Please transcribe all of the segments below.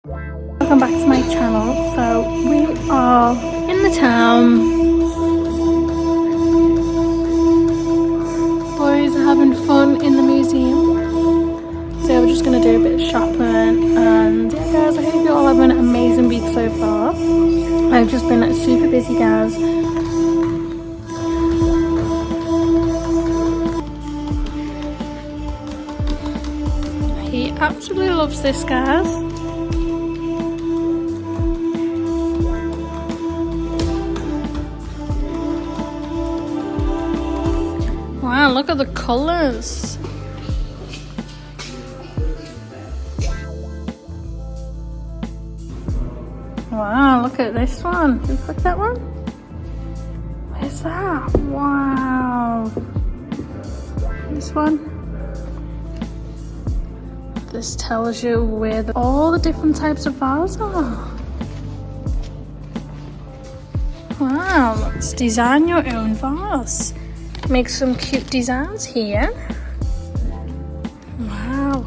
Welcome back to my channel. So we are in the town. Boys are having fun in the museum. So we're just going to do a bit of shopping, and yeah guys, I hope you all have an amazing week so far. I've just been super busy guys. He absolutely loves this guys. Wow, look at the colours. Wow, look at this one. Did you click that one? What is that? Wow. This one. This tells you where all the different types of vase are. Wow, let's design your own vase. Make some cute designs here. Wow.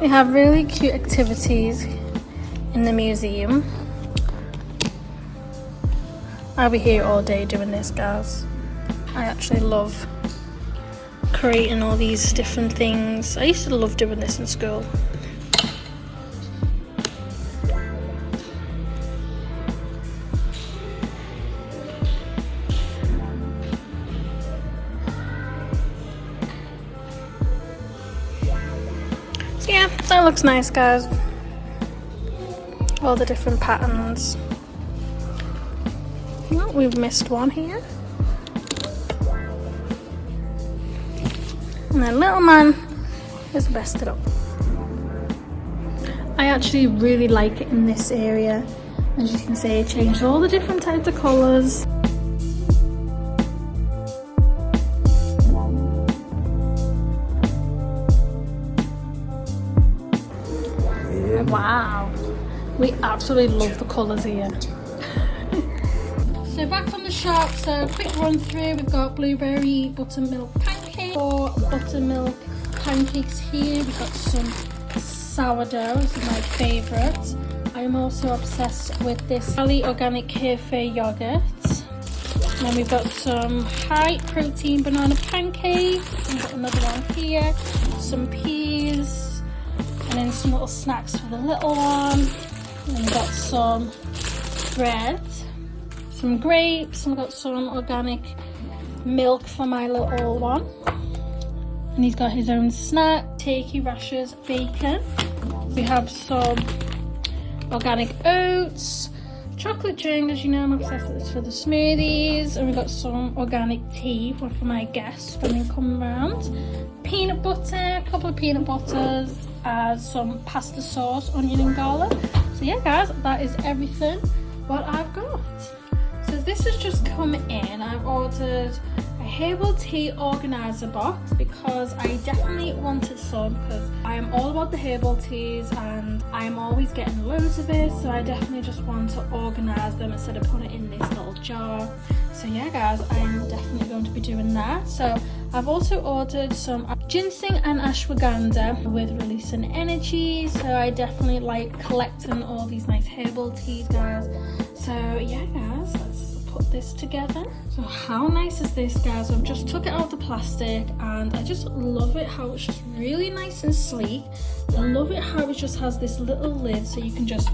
We have really cute activities in the museum. I'll be here all day doing this, guys. I actually love creating all these different things. I used to love doing this in school. So yeah, that looks nice guys. All the different patterns. Oh, we've missed one here. And then little man is bested up. I actually really like it in this area. As you can see, it changed all the different types of colours. Wow, we absolutely love the colours here. So back from the shop, so quick run through. We've got blueberry buttermilk pancake or buttermilk pancakes here. We've got some sourdough, this is my favourite. I'm also obsessed with this Valley organic kefir yogurt. And then we've got some high protein banana pancakes. We've got another one here, some peas. And then some little snacks for the little one. And we've got some bread, some grapes, and we've got some organic milk for my little one. And he's got his own snack, turkey rashers, bacon. We have some organic oats, chocolate drink, as you know I'm obsessed with this for the smoothies. And we've got some organic tea for my guests when they come around. Peanut butter, a couple of peanut butters, some pasta sauce, onion and garlic. So yeah guys, that is everything what I've got. So this has just come in. I've ordered a herbal tea organizer box because I definitely wanted some, because I am all about the herbal teas and I am always getting loads of it, so I definitely just want to organize them instead of putting it in this little jar. So yeah guys, I am definitely going to be doing that. So I've also ordered some ginseng and ashwagandha with releasing energy, so I definitely like collecting all these nice herbal teas guys. So yeah guys, let's put this together. So how nice is this guys? I've just took it out of the plastic and I just love it how it's just really nice and sleek. I love it how it just has this little lid, so you can just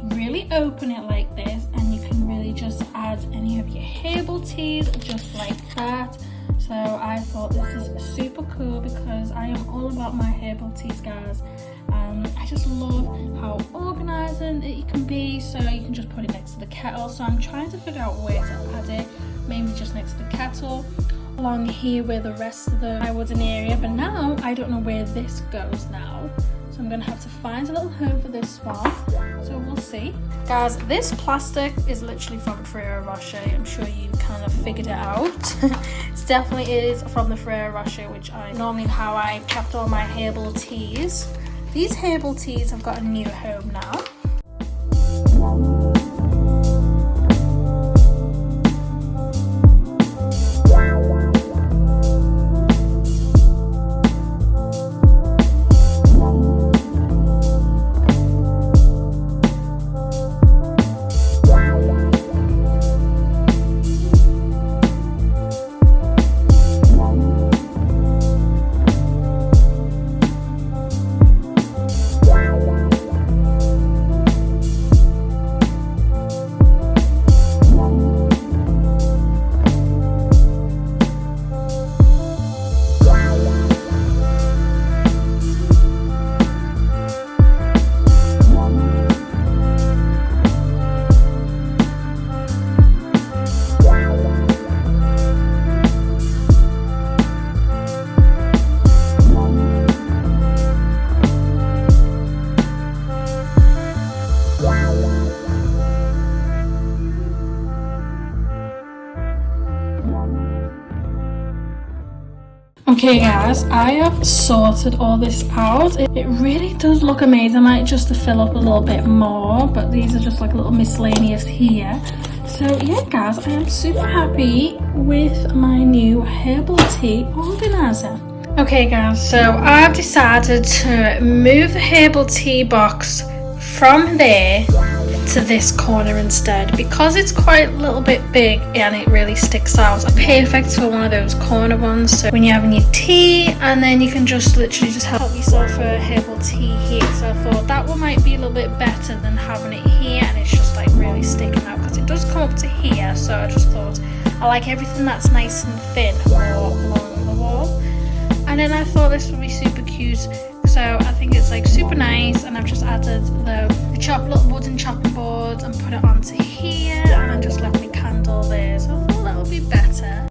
really open it like this and you can really just add any of your herbal teas just like that. So I thought this is super cool because I am all about my herbal teas guys. I just love how organizing it can be, so you can just put it next to the kettle. So I'm trying to figure out where to add it, maybe just next to the kettle, along here where the rest of the wooden area, but now I don't know where this goes now. So I'm gonna have to find a little home for this one, so we'll see. Guys, this plastic is literally from Ferrero Rocher. I'm sure you kind of figured it out. It definitely is from the Ferrero Rocher, which I normally how I kept all my herbal teas. These herbal teas have got a new home now. Okay guys, I have sorted all this out. It really does look amazing. I might just to fill up a little bit more, but these are just like a little miscellaneous here. So yeah guys, I am super happy with my new herbal tea organizer. Okay guys, so I've decided to move the herbal tea box from there to this corner instead, because it's quite a little bit big and it really sticks out. It's perfect for one of those corner ones, so when you're having your tea and then you can just literally just help yourself a herbal tea here. So I thought that one might be a little bit better than having it here and it's just like really sticking out, because it does come up to here. So I just thought I like everything that's nice and thin more along the wall, and then I thought this would be super cute. So I think it's like super nice, and I've just added the little wooden chopping board and put it onto here, and I just left my candle there. So I thought that would be better.